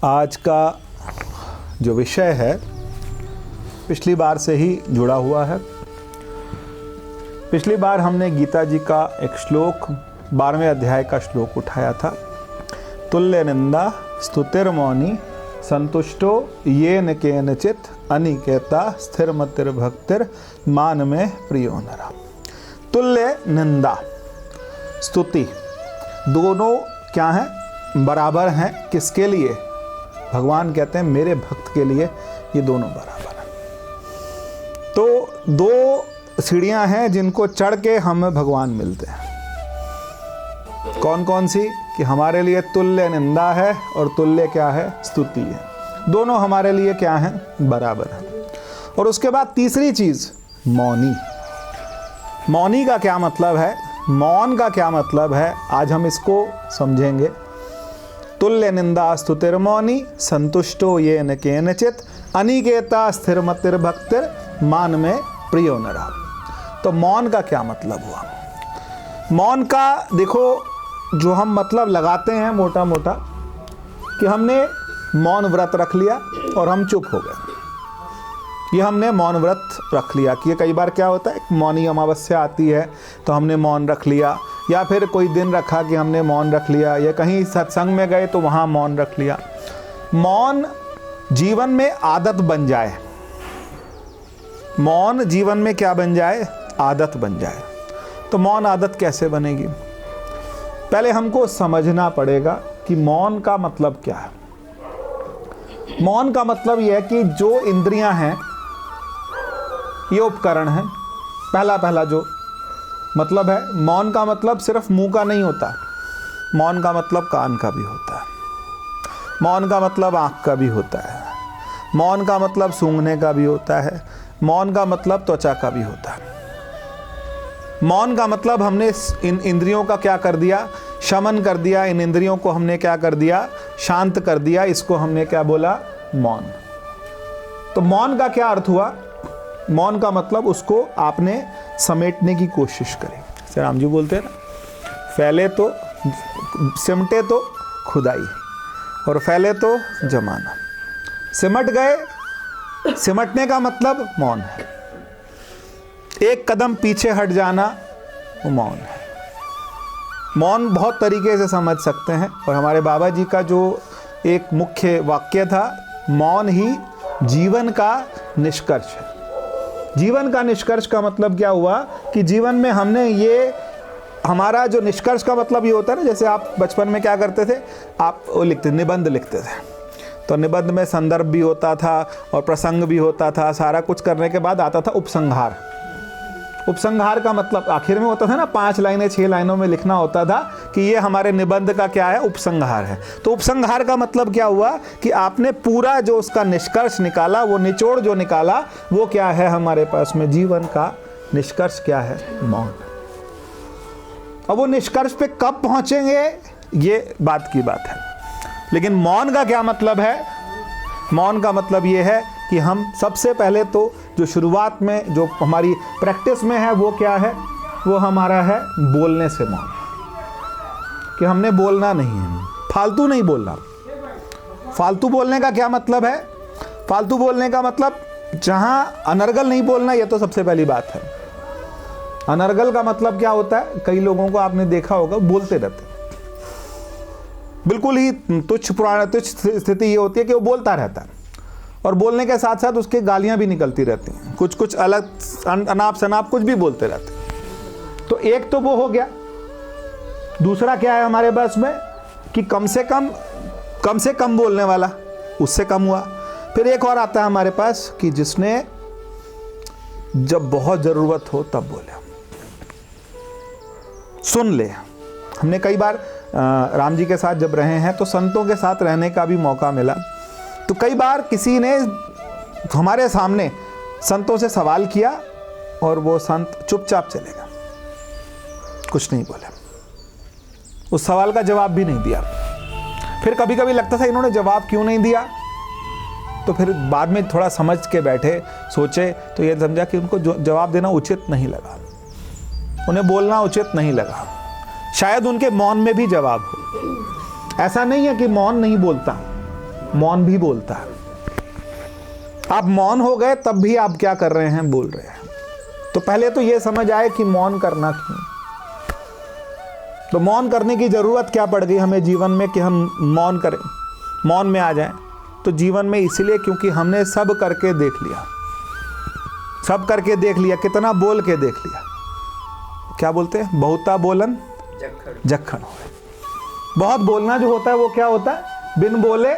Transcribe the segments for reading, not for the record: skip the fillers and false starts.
आज का जो विषय है पिछली बार से ही जुड़ा हुआ है। पिछली बार हमने गीता जी का एक श्लोक 12वें अध्याय का श्लोक उठाया था। तुल्य निंदा स्तुतिर्मौनी संतुष्टो येन केनचित अनिकेता स्थिरमतिर्भक्तिर मान में प्रियो नरा। तुल्य निंदा स्तुति दोनों क्या हैं? बराबर हैं। किसके लिए? भगवान कहते हैं मेरे भक्त के लिए ये दोनों बराबर हैं। तो दो सीढ़ियां हैं जिनको चढ़ के हमें भगवान मिलते हैं। कौन कौन सी? कि हमारे लिए तुल्य निंदा है और तुल्य क्या है? स्तुति है। दोनों हमारे लिए क्या हैं? बराबर हैं। और उसके बाद तीसरी चीज मौनी। मौनी का क्या मतलब है? मौन का क्या मतलब है? आज हम इसको समझेंगे। तुल्य निंदा स्तुतिर्मौनी संतुष्टो येन केनचित अनिकेता स्थिरमतिर्भक्तिर मान में प्रियो नरा। तो मौन का क्या मतलब हुआ? मौन का देखो, जो हम मतलब लगाते हैं मोटा मोटा कि हमने मौन व्रत रख लिया और हम चुप हो गए। ये हमने मौन व्रत रख लिया कि कई बार क्या होता है, मौनी अमावस्या आती है तो हमने मौन रख लिया, या फिर कोई दिन रखा कि हमने मौन रख लिया, या कहीं सत्संग में गए तो वहाँ मौन रख लिया। मौन जीवन में आदत बन जाए। मौन जीवन में क्या बन जाए? आदत बन जाए। तो मौन आदत कैसे बनेगी? पहले हमको समझना पड़ेगा कि मौन का मतलब क्या है। मौन का मतलब यह है कि जो इंद्रियां हैं ये उपकरण हैं। पहला जो मतलब है, मौन का मतलब सिर्फ मुंह का नहीं होता। मौन का मतलब कान का भी होता है। मौन का मतलब आँख का भी होता है। मौन का मतलब सूंघने का भी होता है। मौन का मतलब त्वचा का भी होता है। मौन का मतलब हमने इन इंद्रियों का क्या कर दिया? शमन कर दिया। इन इंद्रियों को हमने क्या कर दिया? शांत कर दिया। इसको हमने क्या बोला? मौन। तो मौन का क्या अर्थ हुआ? मौन का मतलब उसको आपने समेटने की कोशिश करी। जैसे राम जी बोलते हैं ना, फैले तो सिमटे तो खुदाई और फैले तो जमाना। सिमट गए। सिमटने का मतलब मौन है। एक कदम पीछे हट जाना वो मौन है। मौन बहुत तरीके से समझ सकते हैं, और हमारे बाबा जी का जो एक मुख्य वाक्य था, मौन ही जीवन का निष्कर्ष है। जीवन का निष्कर्ष का मतलब क्या हुआ कि जीवन में हमने ये, हमारा जो निष्कर्ष का मतलब ये होता है ना, जैसे आप बचपन में क्या करते थे, आप वो लिखते, निबंध लिखते थे। तो निबंध में संदर्भ भी होता था और प्रसंग भी होता था। सारा कुछ करने के बाद आता था उपसंहार। उपसंहार का मतलब आखिर में होता था ना, 5 लाइनें 6 लाइनों में लिखना होता था कि ये हमारे निबंध का क्या है? उपसंहार है। तो उपसंहार का मतलब क्या हुआ कि आपने पूरा जो उसका निष्कर्ष निकाला, वो निचोड़ जो निकाला, वो क्या है हमारे पास में? जीवन का निष्कर्ष क्या है? मौन। अब वो निष्कर्ष पे कब पहुंचेंगे ये बात की बात है। लेकिन मौन का क्या मतलब है? मौन का मतलब ये है कि हम सबसे पहले तो जो शुरुआत में जो हमारी प्रैक्टिस में है वो क्या है? वो हमारा है बोलने से मौन। कि हमने बोलना नहीं है, फालतू नहीं बोलना। फालतू बोलने का क्या मतलब है? फालतू बोलने का मतलब जहां अनर्गल नहीं बोलना, ये तो सबसे पहली बात है। अनर्गल का मतलब क्या होता है? कई लोगों को आपने देखा होगा बोलते रहते, बिल्कुल ही तुच्छ स्थिति ये होती है कि वो बोलता रहता है, और बोलने के साथ साथ उसके गालियां भी निकलती रहती हैं, कुछ अलग अनाप शनाप कुछ भी बोलते रहते हैं। तो एक तो वो हो गया। दूसरा क्या है हमारे पास में कि कम से कम बोलने वाला, उससे कम हुआ। फिर एक और आता है हमारे पास कि जिसने जब बहुत जरूरत हो तब बोले, सुन ले। हमने कई बार राम जी के साथ जब रहे हैं तो संतों के साथ रहने का भी मौका मिला। तो कई बार किसी ने हमारे सामने संतों से सवाल किया और वो संत चुपचाप चले गए, कुछ नहीं बोले, उस सवाल का जवाब भी नहीं दिया। फिर कभी कभी लगता था इन्होंने जवाब क्यों नहीं दिया, तो फिर बाद में थोड़ा समझ के बैठे, सोचे तो ये समझा कि उनको जवाब देना उचित नहीं लगा, उन्हें बोलना उचित नहीं लगा। शायद उनके मौन में भी जवाब हो। ऐसा नहीं है कि मौन नहीं बोलता, मौन भी बोलता है। आप मौन हो गए तब भी आप क्या कर रहे हैं, बोल रहे हैं। तो पहले तो ये समझ आए कि मौन करना क्यों। तो मौन करने की जरूरत क्या पड़ गई हमें जीवन में कि हम मौन करें, मौन में आ जाएं। तो जीवन में इसलिए क्योंकि हमने सब करके देख लिया, सब करके देख लिया, कितना बोल के देख लिया। क्या बोलते हैं, बहुता बोलन जक्खन होए। बहुत बोलना जो होता है वो क्या होता है, बिन बोले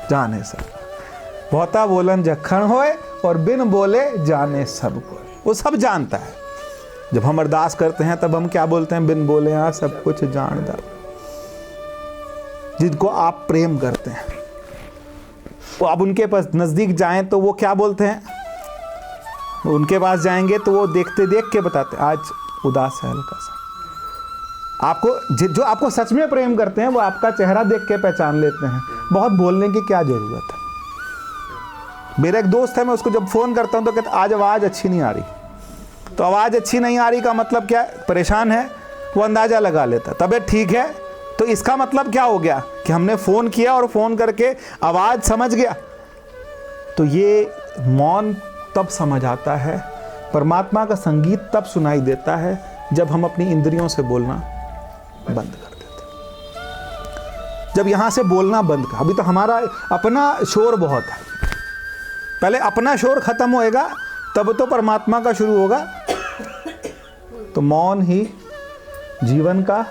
जाने सब। बहुता बोलन जक्खन होए और बिन बोले जाने सब कोई। वो सब जानता है। जब हम अरदास करते हैं तब हम क्या बोलते हैं, बिन बोले यहाँ सब कुछ जान जा। जिनको आप प्रेम करते हैं वो आप उनके पास नजदीक जाएं तो वो क्या बोलते हैं, उनके पास जाएंगे तो वो देखते देख के बताते हैं आज उदास है हल्का सा। आपको जो आपको सच में प्रेम करते हैं वो आपका चेहरा देख के पहचान लेते हैं। बहुत बोलने की क्या जरूरत है। मेरा एक दोस्त है, मैं उसको जब फोन करता हूं तो कहता आज आवाज अच्छी नहीं आ रही। तो आवाज अच्छी नहीं आ रही का मतलब क्या, परेशान है, वो अंदाजा लगा लेता। तबीयत ठीक है तो इसका मतलब क्या हो गया कि हमने फोन किया और फोन करके आवाज समझ गया। तो ये मौन तब समझ आता है, परमात्मा का संगीत तब सुनाई देता है जब हम अपनी इंद्रियों से बोलना बंद कर देते। जब यहां से बोलना बंद कर, अभी तो हमारा अपना शोर बहुत है, पहले अपना शोर खत्म होएगा तब तो परमात्मा का शुरू होगा। तो मौन ही जीवन का,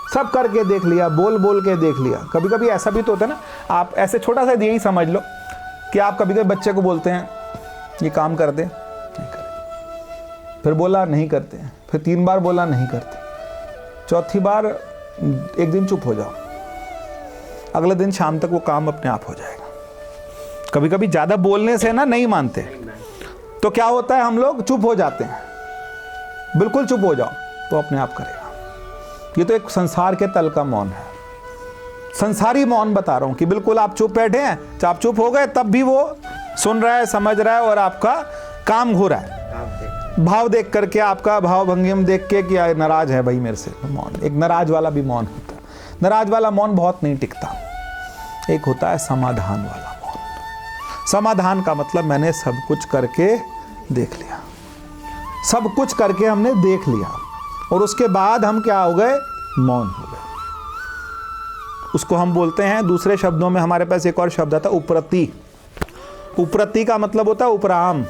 सब करके देख लिया, बोल बोल के देख लिया। कभी कभी ऐसा भी तो होता है ना, आप ऐसे छोटा सा यही समझ लो कि आप कभी कभी बच्चे को बोलते हैं ये काम कर दे, नहीं करे, फिर बोला नहीं करते हैं, फिर 3 बार बोला नहीं करते, चौथी बार एक दिन चुप हो जाओ, अगले दिन शाम तक वो काम अपने आप हो जाएगा। कभी कभी ज्यादा बोलने से ना नहीं मानते, तो क्या होता है, हम लोग चुप हो जाते हैं, बिल्कुल चुप हो जाओ तो अपने आप करेगा। ये तो एक संसार के तल का मौन है, संसारी मौन बता रहा हूं कि बिल्कुल आप चुप बैठे हैं, तो आप चुप हो गए तब भी वो सुन रहा है, समझ रहा है और आपका काम हो रहा है। भाव देख करके, आपका भाव भंगिम देख के कि नाराज है भाई मेरे से, मौन। एक नाराज वाला भी मौन होता है। नाराज वाला मौन बहुत नहीं टिकता। एक होता है समाधान वाला मौन। समाधान का मतलब मैंने सब कुछ करके देख लिया, सब कुछ करके हमने देख लिया और उसके बाद हम क्या हो गए, मौन हो गए। उसको हम बोलते हैं, दूसरे शब्दों में हमारे पास एक और शब्द आता है उपरति। उपरति का मतलब होता है उपराम।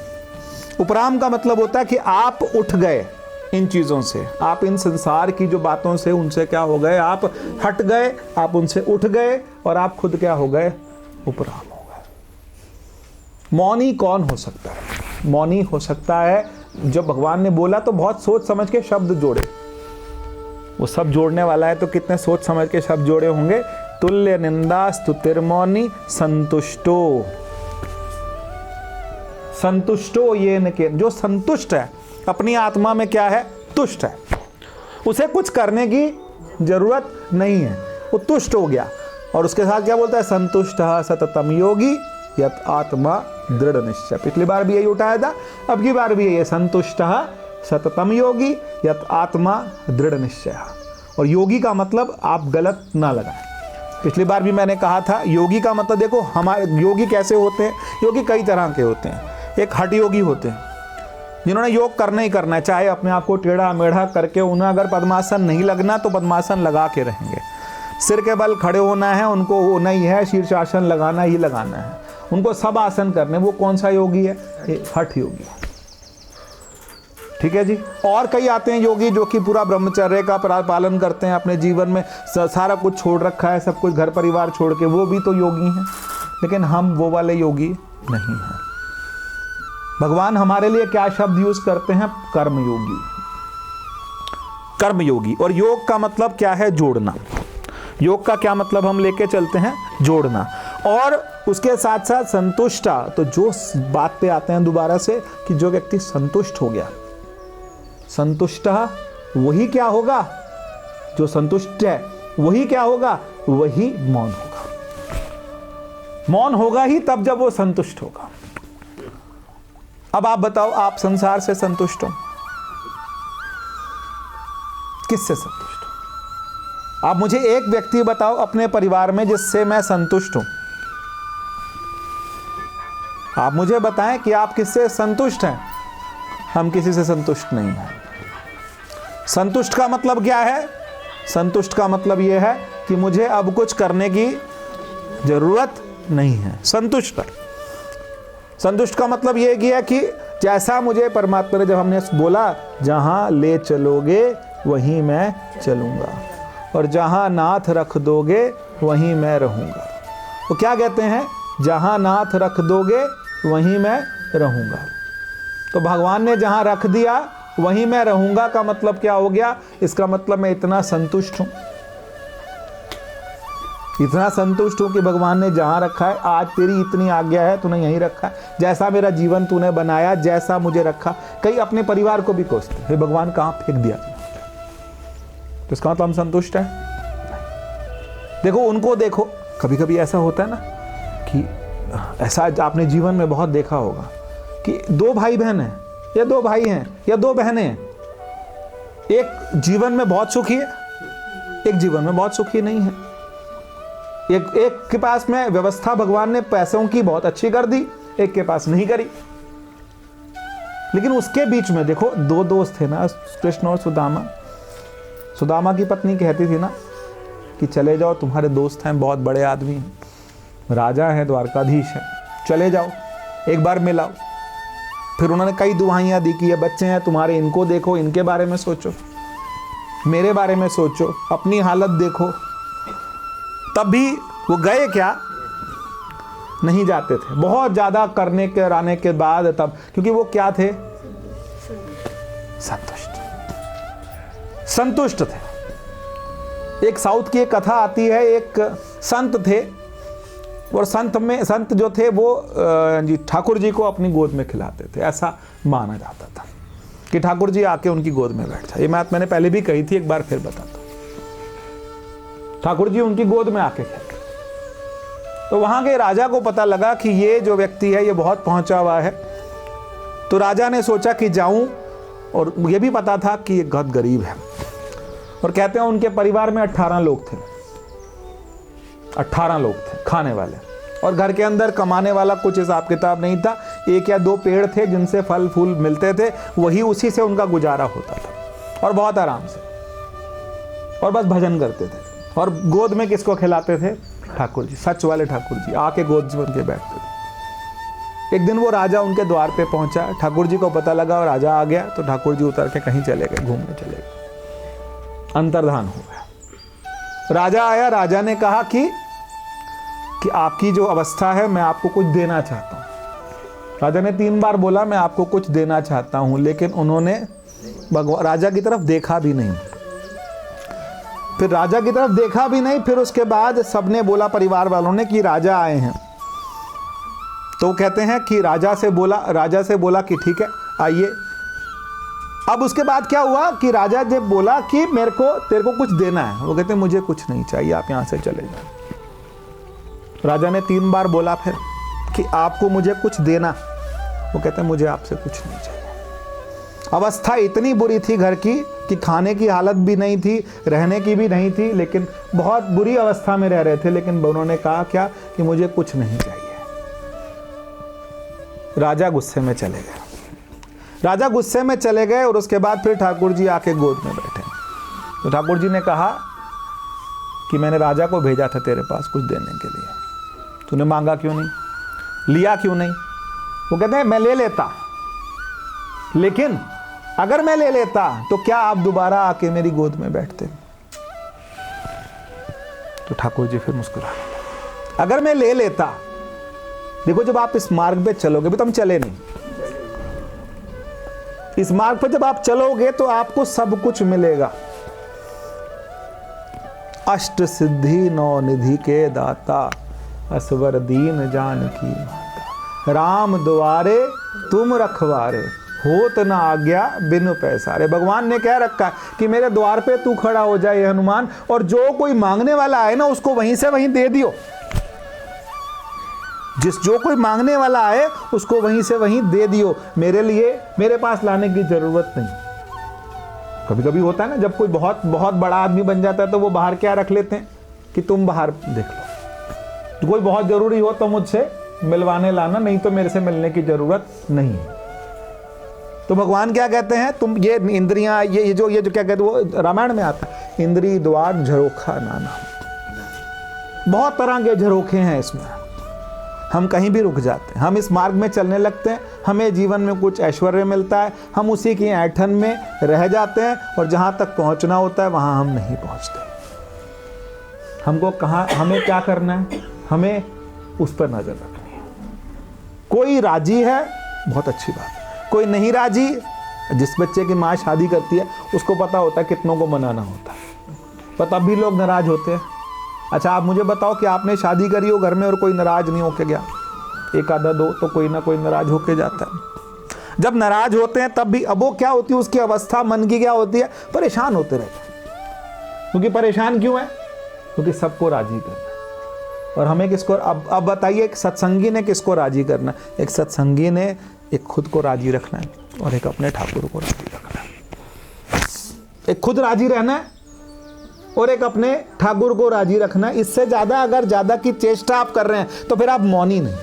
उपराम का मतलब होता है कि आप उठ गए इन चीजों से, आप इन संसार की जो बातों से, उनसे क्या हो गए, आप हट गए, आप उनसे उठ गए और आप खुद क्या हो गए, उपराम हो गए। मौनी कौन हो सकता है? मौनी हो सकता है जब भगवान ने बोला तो बहुत सोच समझ के शब्द जोड़े। वो सब जोड़ने वाला है तो कितने सोच समझ के शब्द जोड़े होंगे। तुल्य निंदा स्तुतिर्मौनी संतुष्टो। संतुष्टो ये न के, जो संतुष्ट है अपनी आत्मा में, क्या है, तुष्ट है, उसे कुछ करने की जरूरत नहीं है, वो तुष्ट हो गया। और उसके साथ क्या बोलता है, संतुष्ट सततम योगी यत आत्मा दृढ़ निश्चय। पिछली बार भी यही उठाया था, अब की बार भी यही है, संतुष्ट सततम योगी यत आत्मा दृढ़ निश्चय। और योगी का मतलब आप गलत ना लगाएं। पिछली बार भी मैंने कहा था, योगी का मतलब देखो, हमारे योगी कैसे होते हैं, योगी कई तरह के होते हैं। एक हठ योगी होते हैं जिन्होंने योग करना ही करना है, चाहे अपने आप को टेढ़ा मेढ़ा करके, उन्हें अगर पद्मासन नहीं लगना तो पद्मासन लगा के रहेंगे। सिर के बल खड़े होना है उनको, होना ही है, शीर्षासन लगाना ही लगाना है उनको, सब आसन करने। वो कौन सा योगी है, हठ योगी। ठीक है जी। और कई आते हैं योगी जो कि पूरा ब्रह्मचर्य का पालन करते हैं, अपने जीवन में सारा कुछ छोड़ रखा है, सब कुछ घर परिवार छोड़ के, वो भी तो योगी हैं। लेकिन हम वो वाले योगी नहीं हैं। भगवान हमारे लिए क्या शब्द यूज करते हैं, कर्मयोगी। कर्मयोगी। और योग का मतलब क्या है, जोड़ना। योग का क्या मतलब हम लेके चलते हैं, जोड़ना। और उसके साथ साथ संतुष्टा, तो जो बात पे आते हैं दोबारा से कि जो व्यक्ति संतुष्ट हो गया, संतुष्ट वही क्या होगा, जो संतुष्ट है वही क्या होगा, वही मौन होगा। मौन होगा ही तब जब वो संतुष्ट होगा। अब आप बताओ, आप संसार से संतुष्ट हो, किससे संतुष्ट हो? आप मुझे एक व्यक्ति बताओ अपने परिवार में जिससे मैं संतुष्ट हूं। आप मुझे बताएं कि आप किससे संतुष्ट हैं। हम किसी से संतुष्ट नहीं हैं। संतुष्ट का मतलब क्या है? संतुष्ट का मतलब यह है कि मुझे अब कुछ करने की जरूरत नहीं है। संतुष्ट है। संतुष्ट का मतलब यह किया कि जैसा मुझे परमात्मा ने, जब हमने बोला जहां ले चलोगे वहीं मैं चलूंगा और जहां नाथ रख दोगे वहीं मैं रहूंगा। तो क्या कहते हैं? जहां नाथ रख दोगे वहीं मैं रहूंगा। तो भगवान ने जहां रख दिया वहीं मैं रहूंगा का मतलब क्या हो गया? इसका मतलब मैं इतना संतुष्ट हूं, इतना संतुष्ट हूं कि भगवान ने जहां रखा है, आज तेरी इतनी आज्ञा है, तूने यहीं रखा है, जैसा मेरा जीवन तूने बनाया, जैसा मुझे रखा। कई अपने परिवार को भी कोसते, हे भगवान कहां फेंक दिया? तो इसका मतलब हम संतुष्ट हैं। देखो उनको देखो, कभी कभी ऐसा होता है ना कि ऐसा आपने जीवन में बहुत देखा होगा कि दो भाई बहन हैं या दो भाई हैं या दो बहनें हैं, एक जीवन में बहुत सुखी है, एक जीवन में बहुत सुखी नहीं है। एक के पास में व्यवस्था भगवान ने पैसों की बहुत अच्छी कर दी, एक के पास नहीं करी। लेकिन उसके बीच में देखो दो दोस्त थे ना, कृष्ण और सुदामा। सुदामा की पत्नी कहती थी ना कि चले जाओ, तुम्हारे दोस्त हैं, बहुत बड़े आदमी हैं, राजा हैं, द्वारकाधीश हैं, चले जाओ एक बार मिलाओ। फिर उन्होंने कई दुहाइयाँ दी कि ये बच्चे हैं तुम्हारे, इनको देखो, इनके बारे में सोचो, मेरे बारे में सोचो, अपनी हालत देखो। तब भी वो गए क्या? नहीं जाते थे। बहुत ज़्यादा करने के आने के बाद तब, क्योंकि वो क्या थे? संतुष्ट थे। एक साउथ की एक कथा आती है, एक संत थे और संत जो थे वो ठाकुर जी को अपनी गोद में खिलाते थे। ऐसा माना जाता था कि ठाकुर जी आके उनकी गोद में बैठ जाए। ये बात मैंने पहले भी कही थी, एक बार फिर बताता हूं। ठाकुर जी उनकी गोद में आके खेल। तो वहां के राजा को पता लगा कि ये जो व्यक्ति है ये बहुत पहुंचा हुआ है। तो राजा ने सोचा कि जाऊं, और ये भी पता था कि ये बहुत गरीब है। और कहते हैं उनके परिवार में 18 लोग थे, 18 लोग थे खाने वाले, और घर के अंदर कमाने वाला कुछ हिसाब किताब नहीं था। एक या दो पेड़ थे जिनसे फल फूल मिलते थे, वही उसी से उनका गुजारा होता था, और बहुत आराम से, और बस भजन करते थे। और गोद में किसको खिलाते थे? ठाकुर जी, सच वाले ठाकुर जी आके गोद में उनके बैठते थे। एक दिन वो राजा उनके द्वार पे पहुंचा, ठाकुर जी को पता लगा और राजा आ गया, तो ठाकुर जी उतर के कहीं चले गए, घूमने चले गए, अंतर्धान हो गया। राजा आया, राजा ने कहा कि आपकी जो अवस्था है मैं आपको कुछ देना चाहता हूं। राजा ने 3 बार बोला मैं आपको कुछ देना चाहता हूं, लेकिन उन्होंने राजा की तरफ देखा भी नहीं। फिर राजा की तरफ देखा भी नहीं। फिर उसके बाद सबने बोला, परिवार वालों ने, कि राजा आए हैं। तो कहते हैं कि राजा से बोला कि ठीक है आइए। अब उसके बाद क्या हुआ कि राजा जब बोला कि तेरे को कुछ देना है, वो कहते हैं मुझे कुछ नहीं चाहिए, आप यहां से चले जाओ। राजा ने 3 बार बोला फिर कि आपको मुझे कुछ देना, वो कहते हैं मुझे आपसे कुछ नहीं चाहिए। अवस्था इतनी बुरी थी घर की कि खाने की हालत भी नहीं थी, रहने की भी नहीं थी, लेकिन बहुत बुरी अवस्था में रह रहे थे। लेकिन उन्होंने कहा क्या कि मुझे कुछ नहीं चाहिए। राजा गुस्से में चले गए। और उसके बाद फिर ठाकुर जी आके गोद में बैठे। तो ठाकुर जी ने कहा कि मैंने राजा को भेजा था तेरे पास कुछ देने के लिए, तूने मांगा क्यों नहीं, लिया क्यों नहीं? वो कहते हैं मैं ले लेता, लेकिन अगर मैं ले लेता तो क्या आप दोबारा आके मेरी गोद में बैठते? तो ठाकुर जी फिर मुस्कुराने लगे। अगर मैं ले लेता, देखो जब आप इस मार्ग पे चलोगे, भी तो हम चले नहीं, इस मार्ग पर जब आप चलोगे तो आपको सब कुछ मिलेगा। अष्ट सिद्धि 9 निधि के दाता, असवर दीन जानकी माता, राम द्वारे तुम रखवारे, होत ना आज्ञा बिनु पैसारे। भगवान ने कह रखा है कि मेरे द्वार पे तू खड़ा हो जाए हनुमान, और जो कोई मांगने वाला आए ना उसको वहीं से वहीं दे दियो। जो कोई मांगने वाला आए उसको वहीं से वहीं दे दियो, मेरे लिए मेरे पास लाने की जरूरत नहीं। कभी कभी होता है ना, जब कोई बहुत बहुत बड़ा आदमी बन जाता है तो वो बाहर क्या रख लेते हैं कि तुम बाहर देख लो, तो कोई बहुत जरूरी हो तो मुझसे मिलवाने लाना, नहीं तो मेरे से मिलने की जरूरत नहीं है। तो भगवान क्या कहते हैं, तुम ये इंद्रियां, ये जो क्या कहते हैं, वो रामायण में आता है, इंद्री द्वार झरोखा नाना। बहुत तरह के झरोखे हैं इसमें, हम कहीं भी रुक जाते हैं, हम इस मार्ग में चलने लगते हैं, हमें जीवन में कुछ ऐश्वर्य मिलता है, हम उसी की ऐंठन में रह जाते हैं, और जहां तक पहुंचना होता है वहां हम नहीं पहुंचते। हमको कहाँ, हमें क्या करना है, हमें उस पर नजर रखनी है। कोई राजी है, बहुत अच्छी बात है, कोई नहीं राजी, जिस बच्चे की माँ शादी करती है उसको पता होता है कितनों को मनाना होता है, पर तब भी लोग नाराज होते हैं। अच्छा आप मुझे बताओ कि आपने शादी करी हो घर में और कोई नाराज नहीं होके गया, एक आधा दो तो कोई ना कोई नाराज होके जाता है। जब नाराज होते हैं तब भी, अब वो क्या होती है, उसकी अवस्था मन की क्या होती है, परेशान होते रहते हैं। क्योंकि परेशान क्यों है, क्योंकि सबको राजी करना है। और हमें किसको, अब बताइए, एक सत्संगी ने किसको राजी करना है, एक सत्संगी ने एक खुद को राजी रखना है और एक अपने ठाकुर को राजी रखना है। एक खुद राजी रहना है और एक अपने ठाकुर को राजी रखना है। इससे ज्यादा अगर ज्यादा की चेष्टा आप कर रहे हैं तो फिर आप मौनी नहीं।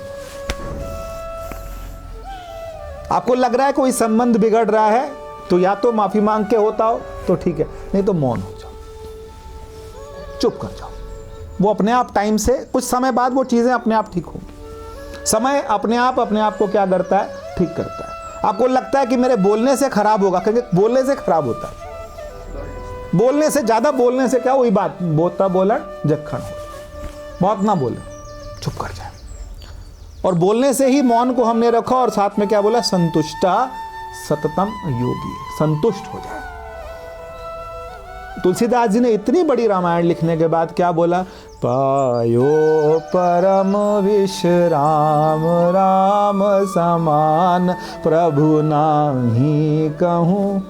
आपको लग रहा है कोई संबंध बिगड़ रहा है तो या तो माफी मांग के होता हो तो ठीक है, नहीं तो मौन हो जाओ, चुप कर जाओ। वो अपने आप टाइम से कुछ समय बाद वो चीजें अपने आप ठीक होंगी। समय अपने आप को क्या करता है, ठीक करता है। आपको लगता है कि मेरे बोलने से खराब होगा, क्योंकि बोलने से खराब होता है। बोलने से, ज्यादा बोलने से क्या, वही बात, बोता बोलन जखन हो, बहुत ना बोले, चुप कर जाए। और बोलने से ही मौन को हमने रखा, और साथ में क्या बोला, संतुष्टा सततम योगी, संतुष्ट हो जाए। तुलसीदास जी ने इतनी बड़ी रामायण लिखने के बाद क्या बोला, पायो परम विश्राम राम समान प्रभु नाही कहूं।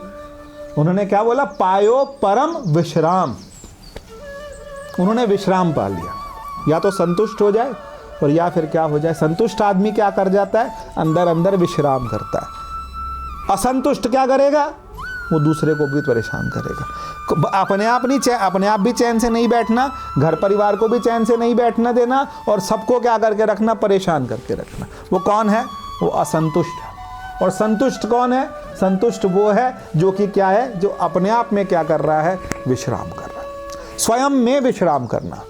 उन्होंने क्या बोला, पायो परम विश्राम, उन्होंने विश्राम पा लिया। या तो संतुष्ट हो जाए और या फिर क्या हो जाए, संतुष्ट आदमी क्या कर जाता है, अंदर अंदर विश्राम करता है। असंतुष्ट क्या करेगा, वो दूसरे को भी परेशान करेगा। अपने आप भी चैन से नहीं बैठना, घर परिवार को भी चैन से नहीं बैठना देना, और सबको क्या करके रखना, परेशान करके रखना। वो कौन है, वो असंतुष्ट है। और संतुष्ट कौन है, संतुष्ट वो है जो कि क्या है, जो अपने आप में क्या कर रहा है, विश्राम कर रहा है, स्वयं में विश्राम करना।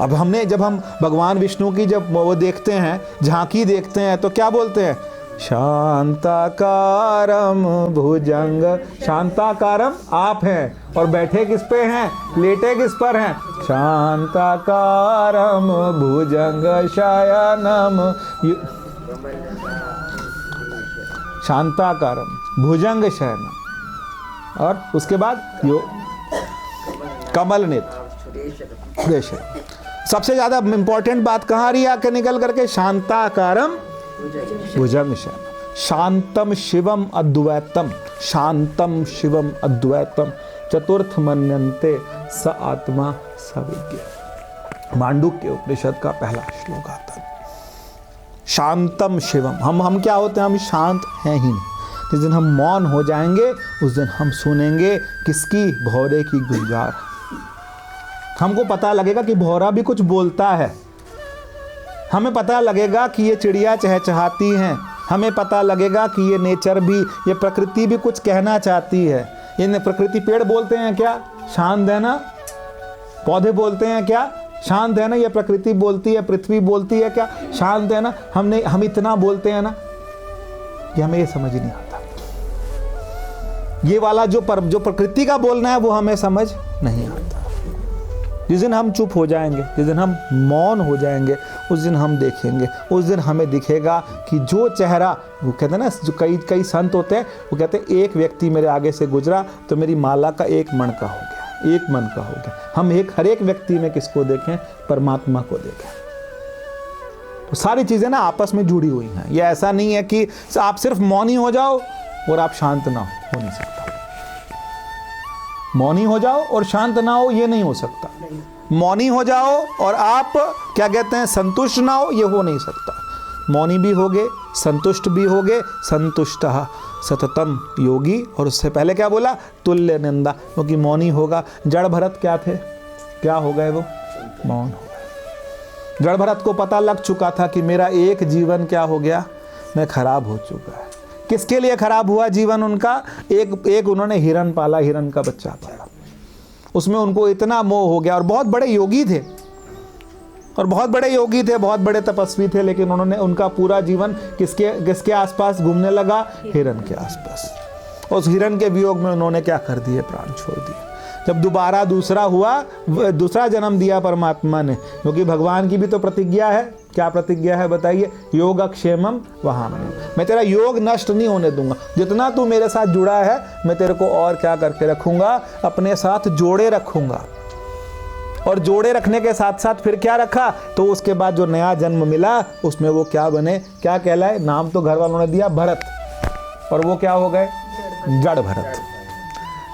अब जब हम भगवान विष्णु की जब वो देखते हैं, झांकी देखते हैं, तो क्या बोलते हैं, शांताकारम भुजंग। शांताकारम आप हैं, और बैठे किस पे हैं, लेटे किस पर हैं, शांताकारम भुजंग शयनम। शांताकारम भुजंग शयनम, और उसके बाद यो कमल नेत्र। सबसे ज्यादा इंपॉर्टेंट बात कहाँ रही आके निकल करके, शांताकारम भुजंग शयनम। शांतम शिवम अद्वैतम, शांतम शिवम अद्वैतम चतुर्थ मन्यन्ते स आत्मा सविज्ञ। मांडुक्य उपनिषद का पहला श्लोक आता है। शांतम शिवम, हम क्या होते हैं, हम शांत हैं ही नहीं। जिस दिन हम मौन हो जाएंगे उस दिन हम सुनेंगे किसकी, भौरे की गुलजार। हमको पता लगेगा कि भौरा भी कुछ बोलता है, हमें पता लगेगा कि ये चिड़िया चहचहाती हैं, हमें पता लगेगा कि ये नेचर भी, ये प्रकृति भी कुछ कहना चाहती है। ये प्रकृति, पेड़ बोलते हैं क्या, शांत है ना, पौधे बोलते हैं क्या, शांत है ना, ये प्रकृति बोलती है, पृथ्वी बोलती है क्या, शांत है ना। हम इतना बोलते हैं ना कि हमें ये समझ नहीं आता। ये वाला जो प्रकृति का बोलना है वो हमें समझ नहीं आता। जिस दिन हम चुप हो जाएंगे, जिस दिन हम मौन हो जाएंगे, उस दिन हम देखेंगे, उस दिन हमें दिखेगा कि जो चेहरा, वो कहते हैं ना, जो कई संत होते हैं, वो कहते हैं एक व्यक्ति मेरे आगे से गुजरा तो मेरी माला का एक मण का हो गया, एक मन का हो गया। हम हर एक व्यक्ति में किसको देखें, परमात्मा को देखें। तो सारी चीजें ना आपस में जुड़ी हुई हैं। ये ऐसा नहीं है कि आप सिर्फ मौनी हो जाओ और आप शांत ना हो नहीं सकता। मौनी हो जाओ और शांत ना हो, ये नहीं हो सकता। मौनी हो जाओ और आप क्या कहते हैं, संतुष्ट ना हो, ये हो नहीं सकता। मौनी भी होगे, संतुष्ट भी होगे, संतुष्टः सततम योगी। और उससे पहले क्या बोला? तुल्य निंदा, क्योंकि मौनी होगा। जड़ भरत क्या थे? क्या हो गए वो? मौन हो गए। जड़ भरत को पता लग चुका था कि मेरा एक जीवन क्या हो गया? मैं खराब हो चुका है। किसके लिए खराब हुआ जीवन उनका? एक उन्होंने हिरन पाला, हिरन का बच्चा पाला, उसमें उनको इतना मोह हो गया। और बहुत बड़े योगी थे, और बहुत बड़े योगी थे, बहुत बड़े तपस्वी थे, लेकिन उन्होंने उनका पूरा जीवन किसके आसपास घूमने लगा? हिरन के आसपास। उस हिरन के वियोग में उन्होंने क्या कर दिए? प्राण छोड़ दिए। जब दोबारा दूसरा जन्म दिया परमात्मा ने, क्योंकि भगवान की भी तो प्रतिज्ञा है। क्या प्रतिज्ञा है बताइए? योगक्षेमम वहाम्यहम्, मैं तेरा योग नष्ट नहीं होने दूंगा। जितना तू मेरे साथ जुड़ा है, मैं तेरे को और क्या करके रखूंगा? अपने साथ जोड़े रखूंगा। और जोड़े रखने के साथ साथ फिर क्या रखा? तो उसके बाद जो नया जन्म मिला, उसमें वो क्या बने? क्या कहलाए? नाम तो घर वालों ने दिया भरत, और वो क्या हो गए? जड़ भरत।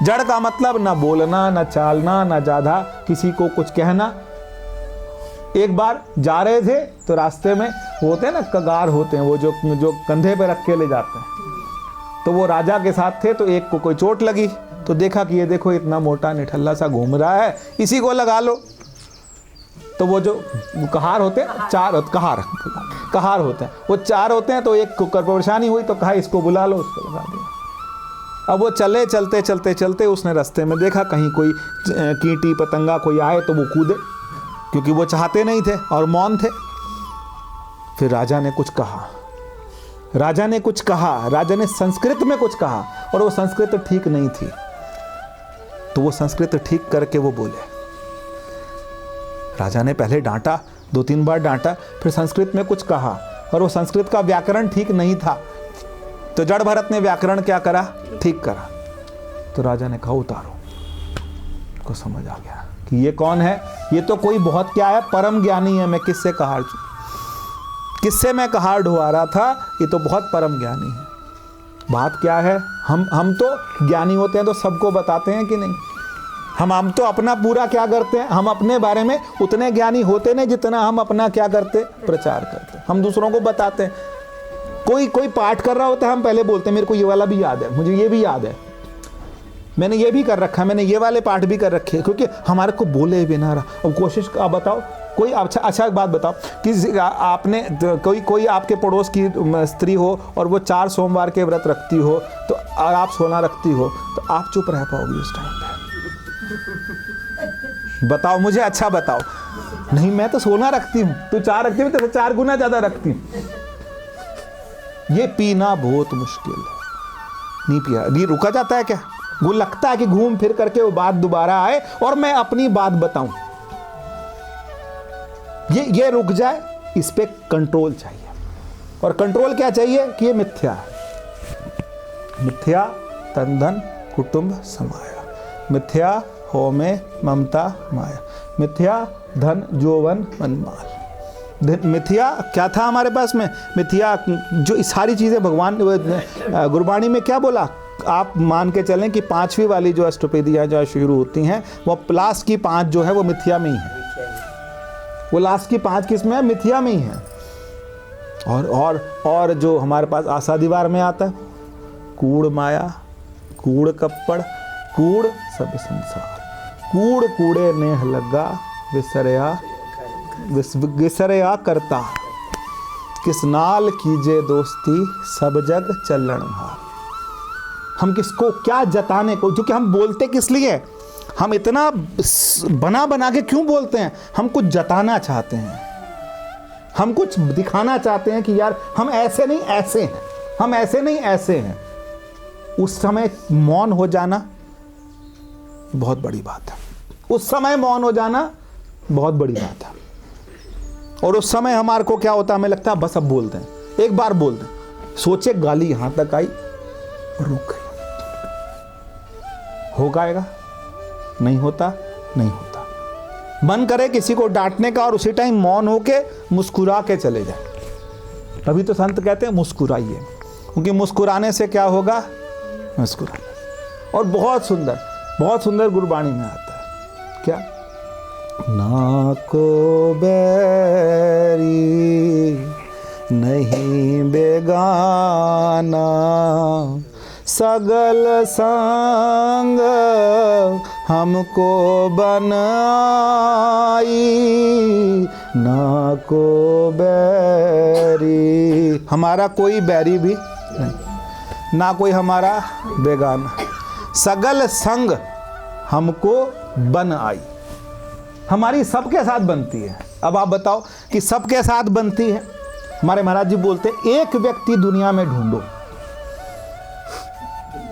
जड़ का मतलब ना बोलना, ना चालना, ना ज्यादा किसी को कुछ कहना। एक बार जा रहे थे तो रास्ते में होते हैं ना, कगार होते हैं, वो जो कंधे पे रख के ले जाते हैं। तो वो राजा के साथ थे, तो एक को कोई चोट लगी, तो देखा कि ये देखो इतना मोटा निठल्ला सा घूम रहा है, इसी को लगा लो। तो वो जो कहार होते हैं, कहार होते हैं, वो 4 होते हैं। तो एक को परेशानी हुई तो कहा इसको बुला लो, उसको लगा दिया। अब वो चलते उसने रास्ते में देखा कहीं कोई कीटी पतंगा कोई आए तो वो कूदे, क्योंकि वो चाहते नहीं थे और मौन थे। फिर राजा ने कुछ कहा, राजा ने संस्कृत में कुछ कहा, और वो संस्कृत ठीक नहीं थी। तो वो संस्कृत ठीक करके वो बोले। राजा ने पहले डांटा, 2-3 बार डांटा, फिर संस्कृत में कुछ कहा, और वो संस्कृत का व्याकरण ठीक नहीं था। तो जड़ भरत ने व्याकरण क्या करा? ठीक करा। तो राजा ने कहा उतारो। को समझ आ गया कि ये कौन है? ये तो कोई बहुत क्या है, परम ज्ञानी है। मैं किससे मैं कहार ढुआ रहा था? ये तो बहुत परम ज्ञानी है। बात क्या है? हम तो ज्ञानी होते हैं तो सबको बताते हैं कि नहीं? हम तो अपना पूरा क्या करते हैं? हम अपने बारे में उतने ज्ञानी होते नहीं जितना हम अपना क्या करते? प्रचार करते। हम दूसरों को बताते हैं। कोई पाठ कर रहा होता है, हम पहले बोलते हैं मेरे को ये वाला भी याद है, मुझे ये भी याद है, मैंने ये भी कर रखा है, मैंने ये वाले पाठ भी कर रखे हैं, क्योंकि हमारे को बोले बिना रहा। अब कोशिश आप बताओ, कोई अच्छा बात बताओ कि आपने कोई आपके पड़ोस की स्त्री हो और वो 4 सोमवार के व्रत रखती हो, तो और आप 16 रखती हो, तो आप चुप रह पाओगे उस टाइम पे? बताओ मुझे, अच्छा बताओ। नहीं, मैं तो 16 रखती हूँ, तू 4 रखती हूँ, तो 4 गुना ज्यादा रखती हूँ। ये पीना बहुत मुश्किल है। नहीं पिया, नहीं रुका जाता है क्या? वो लगता है कि घूम फिर करके वो बात दोबारा आए और मैं अपनी बात बताऊं। ये रुक जाए, इस पे कंट्रोल चाहिए। और कंट्रोल क्या चाहिए? कि ये मिथ्या है। मिथ्या तन धन कुटुंब समाया, मिथ्या हो में ममता माया, मिथ्या धन जोवन मनमाल। मिथ्या क्या था हमारे पास में? मिथ्या जो सारी चीज़ें भगवान गुरबाणी में क्या बोला? आप मान के चलें कि 5वीं वाली जो अष्टपदियाँ जो शुरू होती हैं, वो लास्ट की 5 जो है वो मिथ्या में ही है। वो लास्ट की 5 किसमें है? मिथ्या में ही है। और जो हमारे पास आशा दीवार में आता है, कूड़ माया, कूड़ कप्पड़, कूड़ सब संसार, कूड़ कूड़े नेह लगा, विसरया करता, किस नाल कीजे दोस्ती, सब जग चलन हार। हम किसको क्या जताने को, क्योंकि हम बोलते किस लिए? हम इतना बना के क्यों बोलते हैं? हम कुछ जताना चाहते हैं, हम कुछ दिखाना चाहते हैं कि यार हम ऐसे नहीं ऐसे हैं, हम ऐसे नहीं ऐसे हैं। उस समय मौन हो जाना बहुत बड़ी बात है। उस समय मौन हो जाना बहुत बड़ी बात है। और उस समय हमारे को क्या होता है? हमें लगता है बस अब बोलते हैं, एक बार बोलते हैं, सोचे गाली यहां तक आई और रुक गई। हो पाएगा? नहीं होता, नहीं होता। मन करे किसी को डांटने का और उसी टाइम मौन होके मुस्कुरा के चले जाए। तभी तो संत कहते हैं मुस्कुराइए, क्योंकि मुस्कुराने से क्या होगा? मुस्कुराने। और बहुत सुंदर गुरबाणी में आता है क्या? ना को बैरी नहीं नहीं बेगाना, सगल संग हमको बनाई, ना को बैरी, हमारा कोई बैरी भी नहीं, ना कोई हमारा बेगाना, सगल संग हमको बन आई। हमारी सबके साथ बनती है। अब आप बताओ कि सबके साथ बनती है। हमारे महाराज जी बोलते हैं, एक व्यक्ति दुनिया में ढूंढो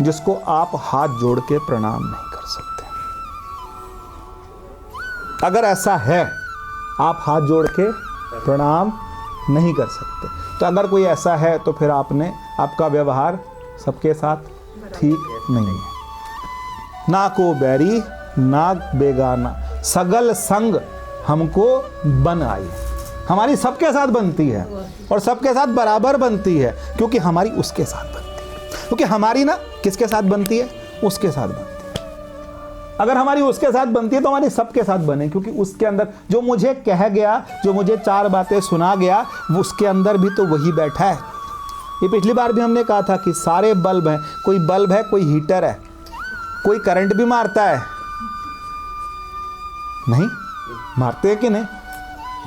जिसको आप हाथ जोड़ के प्रणाम नहीं कर सकते। अगर ऐसा है, आप हाथ जोड़ के प्रणाम नहीं कर सकते, तो अगर कोई ऐसा है तो फिर आपका व्यवहार सबके साथ ठीक नहीं है। ना को बैरी ना बेगाना, सगल संग हमको बन आई। हमारी सबके साथ बनती है और सबके साथ बराबर बनती है, क्योंकि हमारी उसके साथ बनती है। क्योंकि हमारी ना किसके साथ बनती है? उसके साथ बनती है। अगर हमारी उसके साथ बनती है तो हमारी सबके साथ बने, क्योंकि उसके अंदर जो मुझे कह गया, जो मुझे 4 बातें सुना गया, वो उसके अंदर भी तो वही बैठा है। ये पिछली बार भी हमने कहा था कि सारे बल्ब हैं, कोई बल्ब है, कोई हीटर है, कोई करंट भी मारता है, नहीं मारते हैं कि नहीं?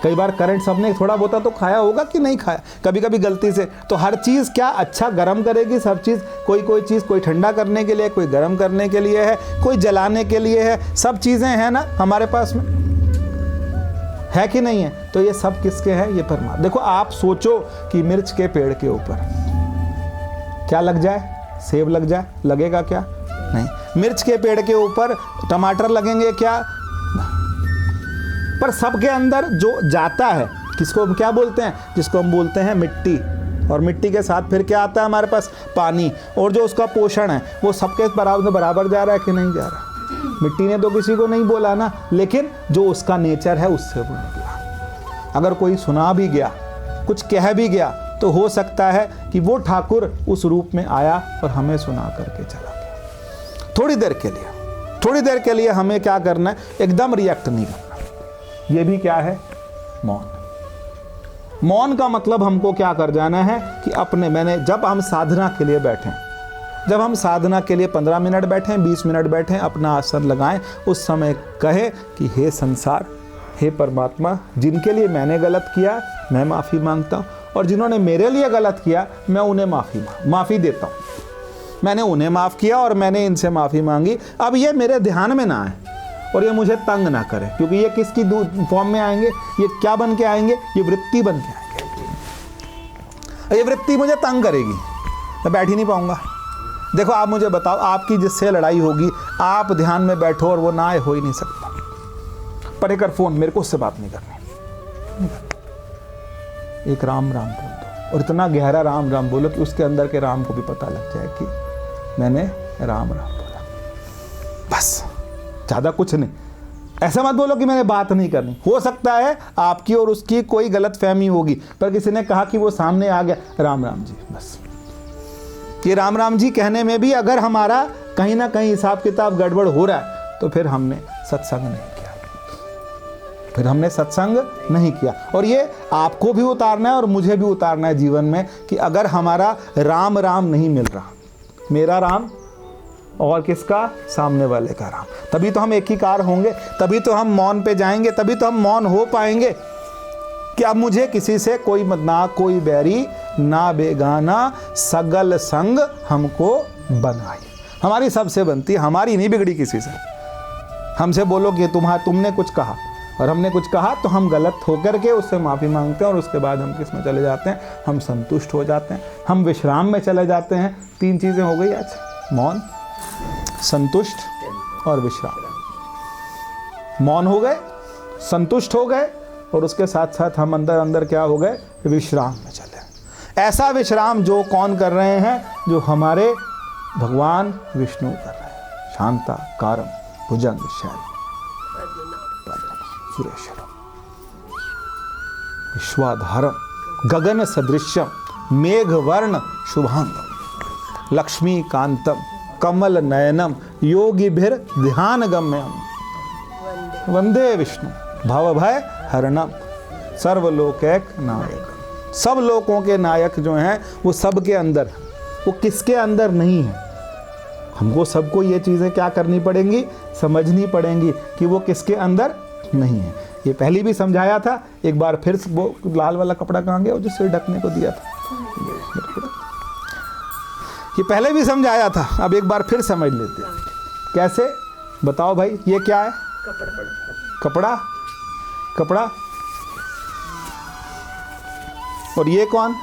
कई बार करंट सबने थोड़ा बहुत तो खाया होगा कि नहीं खाया, कभी कभी गलती से। तो हर चीज़ क्या अच्छा गर्म करेगी? सब चीज़, कोई चीज़ कोई ठंडा करने के लिए, कोई गर्म करने के लिए है, कोई जलाने के लिए है। सब चीज़ें हैं ना हमारे पास में, है कि नहीं है? तो ये सब किसके हैं? ये परमात्मा। देखो आप सोचो कि मिर्च के पेड़ के ऊपर क्या लग जाए? सेब लग जाए, लगेगा क्या? नहीं। मिर्च के पेड़ के ऊपर टमाटर लगेंगे क्या? पर सबके अंदर जो जाता है, किसको हम क्या बोलते हैं? जिसको हम बोलते हैं मिट्टी। और मिट्टी के साथ फिर क्या आता है हमारे पास? पानी। और जो उसका पोषण है वो सबके बराबर जा रहा है कि नहीं जा रहा? मिट्टी ने तो किसी को नहीं बोला ना, लेकिन जो उसका नेचर है उससे वो निकला। अगर कोई सुना भी गया, कुछ कह भी गया, तो हो सकता है कि वो ठाकुर उस रूप में आया और हमें सुना करके चला गया। थोड़ी देर के लिए हमें क्या करना है? एकदम रिएक्ट नहीं करना। ये भी क्या है? मौन। मौन का मतलब हमको क्या कर जाना है कि जब हम साधना के लिए बैठें, जब हम साधना के लिए 15 मिनट बैठें, 20 मिनट बैठें, अपना आसन लगाएं, उस समय कहे कि हे संसार, हे परमात्मा, जिनके लिए मैंने गलत किया मैं माफ़ी मांगता हूँ, और जिन्होंने मेरे लिए गलत किया मैं उन्हें माफ़ी देता हूँ। मैंने उन्हें माफ़ किया और मैंने इनसे माफ़ी मांगी। अब ये मेरे ध्यान में ना आए और ये मुझे तंग ना करे, क्योंकि ये किसकी फॉर्म में आएंगे? ये क्या बन के आएंगे? ये वृत्ति बन के आएंगे। ये वृत्ति मुझे तंग करेगी, मैं बैठ ही नहीं पाऊंगा। देखो आप मुझे बताओ, आपकी जिससे लड़ाई होगी, आप ध्यान में बैठो और वो ना आए, हो ही नहीं सकता। परे कर फोन, मेरे को उससे बात नहीं करनी। एक राम राम बोल दो, और इतना गहरा राम राम बोलो कि उसके अंदर के राम को भी पता लग जाए कि मैंने राम राम बोला। बस, ज़्यादा कुछ नहीं। ऐसा मत बोलो कि मैंने बात नहीं करनी। हो सकता है आपकी और उसकी कोई गलत फहमी होगी, पर किसी ने कहा कि वो सामने आ गया, राम राम जी, बस। ये राम राम जी कहने में भी अगर हमारा कहीं ना कहीं हिसाब किताब गड़बड़ हो रहा है, तो फिर हमने सत्संग नहीं किया। और ये आपको भी उतारना है और मुझे भी उतारना है जीवन में, कि अगर हमारा राम राम नहीं मिल रहा, मेरा राम और किसका? सामने वाले का राम, तभी तो हम एकीकार होंगे, तभी तो हम मौन पे जाएंगे, तभी तो हम मौन हो पाएंगे कि अब मुझे किसी से ना कोई बैरी ना बेगाना, सगल संग हमको बनाई। हमारी सबसे बनती है, हमारी नहीं बिगड़ी किसी से। हमसे बोलो कि तुमने कुछ कहा और हमने कुछ कहा, तो हम गलत होकर के उससे माफ़ी मांगते हैं और उसके बाद हम किस में चले जाते हैं? हम संतुष्ट हो जाते हैं, हम विश्राम में चले जाते हैं। 3 चीज़ें हो गई आज, मौन, संतुष्ट और विश्राम। मौन हो गए, संतुष्ट हो गए, और उसके साथ साथ हम अंदर क्या हो गए? विश्राम में चले। ऐसा विश्राम जो कौन कर रहे हैं? जो हमारे भगवान विष्णु कर रहे हैं। शांता कारम भुजंग शैल सुरेश्वरम विश्वाधारम गगन सदृश्यम मेघवर्ण शुभांगम लक्ष्मीकांतम कमल नयनम योगिभिर ध्यान गम्यम वंदे विष्णु भवभय हरणम सर्वलोकैक नायकम। सब लोगों के नायक जो हैं वो सबके अंदर, वो किसके अंदर नहीं है। हमको सबको ये चीज़ें क्या करनी पड़ेंगी, समझनी पड़ेंगी कि वो किसके अंदर नहीं है। ये पहले भी समझाया था, एक बार फिर वो लाल वाला कपड़ा कहाँ गया, वो जो सिर ढकने को दिया था, ये पहले भी समझाया था, अब एक बार फिर समझ लेते हैं। कैसे बताओ भाई, ये क्या है? कपड़ा। कपड़ा। और ये कौन?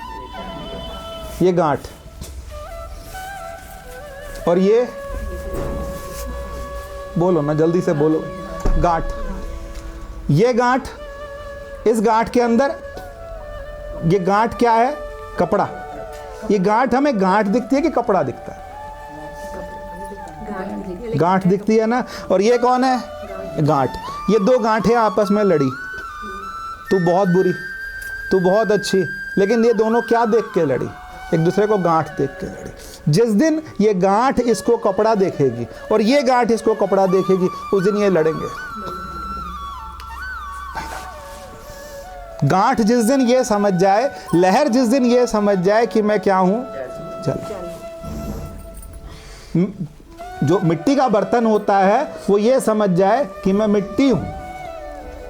ये गांठ। और ये बोलो ना, जल्दी से बोलो। गांठ। ये गांठ, इस गांठ के अंदर, ये गांठ क्या है? कपड़ा। ये गांठ हमें गांठ दिखती है कि कपड़ा दिखता है? गांठ दिखती है ना। और ये कौन है? गांठ। ये दो गांठें आपस में लड़ी, तू बहुत बुरी, तू बहुत अच्छी, लेकिन ये दोनों क्या देख के लड़ी? एक दूसरे को गांठ देख के लड़ी। जिस दिन ये गांठ इसको कपड़ा देखेगी और ये गांठ इसको कपड़ा देखेगी, उस दिन ये लड़ेंगे। गांठ जिस दिन ये समझ जाए, लहर जिस दिन ये समझ जाए कि मैं क्या हूं, जल। जो मिट्टी का बर्तन होता है वो ये समझ जाए कि मैं मिट्टी हूं,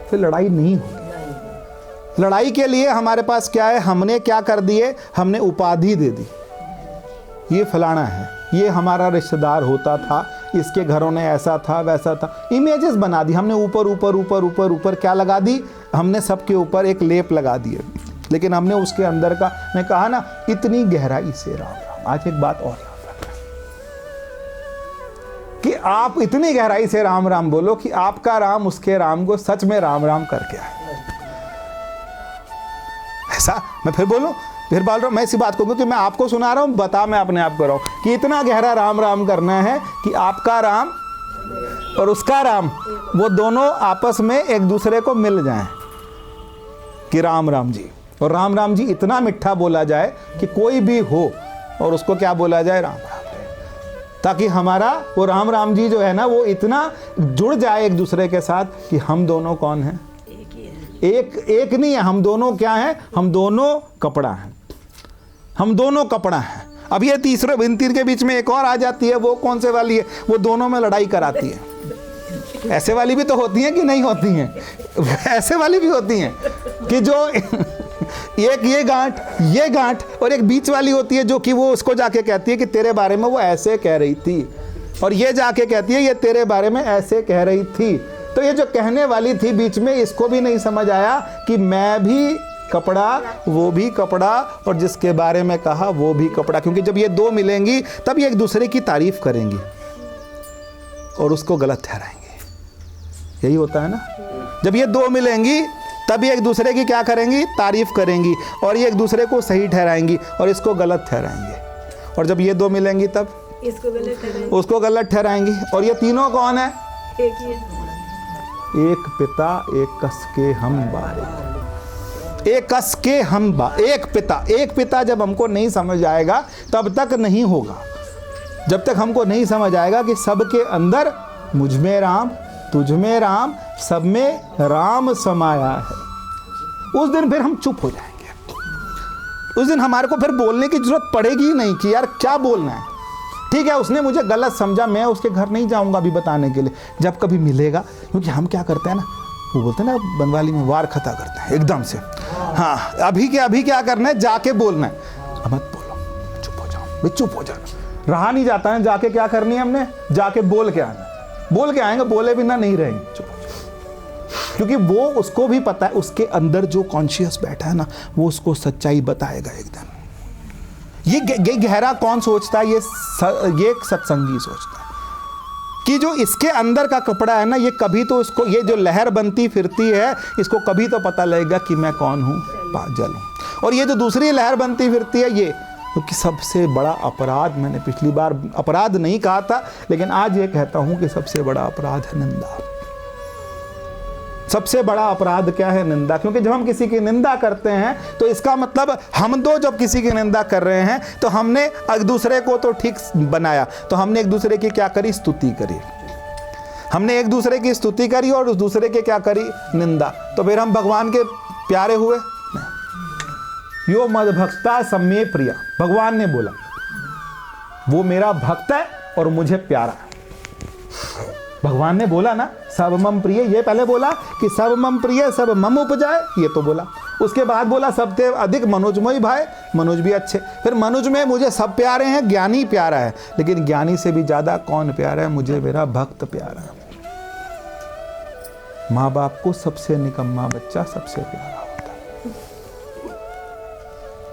फिर लड़ाई नहीं होगी। लड़ाई के लिए हमारे पास क्या है? हमने क्या कर दिए? हमने उपाधि दे दी, ये फलाना है, ये हमारा रिश्तेदार होता था, इसके घरों ने ऐसा था वैसा था, इमेजेस बना दी हमने। ऊपर ऊपर ऊपर ऊपर ऊपर क्या लगा दी? हमने सबके ऊपर एक लेप लगा दिए, लेकिन हमने उसके अंदर का, मैं कहा ना, इतनी गहराई से राम राम। आज एक बात और याद रखना कि आप इतनी गहराई से राम राम बोलो कि आपका राम उसके राम को सच में राम राम करके आए। ऐसा मैं फिर बोलूं, फिर बोल रहा हूं, मैं इसी बात को क्योंकि मैं आपको सुना रहा हूं, बता मैं अपने आप कर रहा हूं कि इतना गहरा राम राम करना है कि आपका राम और उसका राम, वो दोनों आपस में एक दूसरे को मिल जाएं कि राम राम जी। और राम राम जी इतना मीठा बोला जाए कि कोई भी हो और उसको क्या बोला जाए? राम राम, ताकि हमारा वो राम राम जी जो है ना, वो इतना जुड़ जाए एक दूसरे के साथ कि हम दोनों कौन हैं? एक नहीं है, हम दोनों क्या हैं? हम दोनों कपड़ा हैं, हम दोनों कपड़ा हैं। अब ये तीसरे इन तीन के बीच में एक और आ जाती है, वो कौन से वाली है? वो दोनों में लड़ाई कराती है। ऐसे वाली भी तो होती हैं कि नहीं होती हैं? ऐसे वाली भी होती हैं कि जो एक ये गांठ और एक बीच वाली होती है, जो कि वो उसको जाके कहती है कि तेरे बारे में वो ऐसे कह रही थी, और ये जाके कहती है ये तेरे बारे में ऐसे कह रही थी। तो ये जो कहने वाली थी बीच में, इसको भी नहीं समझ आया कि मैं भी कपड़ा, वो भी कपड़ा, और जिसके बारे में कहा वो भी कपड़ा। क्योंकि जब ये दो मिलेंगी तब ये एक दूसरे की तारीफ करेंगी और उसको गलत ठहराएंगे। यही होता है ना, जब ये दो मिलेंगी तब ये एक दूसरे की क्या करेंगी? तारीफ करेंगी, और ये एक दूसरे को सही ठहराएंगी और इसको गलत ठहराएंगे। और जब ये दो मिलेंगी तब इसको गलत ठहराएंगे, उसको गलत ठहराएंगी। और ये तीनों कौन है? एक ही है। एक पिता एक कस के हम बारे, एक कस के हम बा, एक पिता। एक पिता जब हमको नहीं समझ आएगा तब तक नहीं होगा, जब तक हमको नहीं समझ आएगा कि सबके अंदर मुझ में राम, तुझ में राम, सब में राम समाया है, उस दिन फिर हम चुप हो जाएंगे। उस दिन हमारे को फिर बोलने की जरूरत पड़ेगी ही नहीं कि यार क्या बोलना है। ठीक है, उसने मुझे गलत समझा, मैं उसके घर नहीं जाऊंगा अभी बताने के लिए, जब कभी मिलेगा। क्योंकि हम क्या करते हैं ना, वो बोलते हैं ना बनवाली में, वार खता करते हैं एकदम से। हाँ, अभी क्या करना है? जाके बोलना है। मत बोलो, चुप हो जाओ भाई, चुप हो जाना। रहा नहीं जाता है, जाके क्या करनी है हमने? जाके बोल के आना। बोल के आएंगे, बोले बिना नहीं रहेंगे, चुप हो जाओ। क्योंकि वो, उसको भी पता है, उसके अंदर जो कॉन्शियस बैठा है ना, वो उसको सच्चाई बताएगा एकदम। ये गहरा कौन सोचता है? ये सत्संगी सोचता है कि जो इसके अंदर का कपड़ा है ना, ये कभी तो इसको, ये जो लहर बनती फिरती है, इसको कभी तो पता लगेगा कि मैं कौन हूँ, जल हूँ। और ये जो दूसरी लहर बनती फिरती है, ये क्योंकि सबसे बड़ा अपराध, मैंने पिछली बार अपराध नहीं कहा था, लेकिन आज ये कहता हूँ कि सबसे बड़ा अपराध है निंदा। सबसे बड़ा अपराध क्या है? निंदा। क्योंकि जब हम किसी की निंदा करते हैं तो इसका मतलब हम दो जब किसी की निंदा कर रहे हैं तो हमने एक दूसरे को तो ठीक बनाया, तो हमने एक दूसरे की क्या करी? स्तुति करी। हमने एक दूसरे की स्तुति करी और उस दूसरे के क्या करी? निंदा। तो फिर हम भगवान के प्यारे हुए? यो मद भक्ता सम्मे प्रिया, भगवान ने बोला वो मेरा भक्त है और मुझे प्यारा है। भगवान ने बोला ना सब मम प्रिय, ये पहले बोला कि सब मम प्रिय सब मम उपजाए, ये तो बोला। उसके बाद बोला सबसे अधिक मनोजमय भाई, मनोज भी अच्छे। फिर मनोज में मुझे सब प्यारे हैं, ज्ञानी प्यारा है, लेकिन ज्ञानी से भी ज्यादा कौन प्यारा है? मुझे मेरा भक्त प्यारा है। माँ बाप को सबसे निकम्मा बच्चा सबसे प्यारा होता है।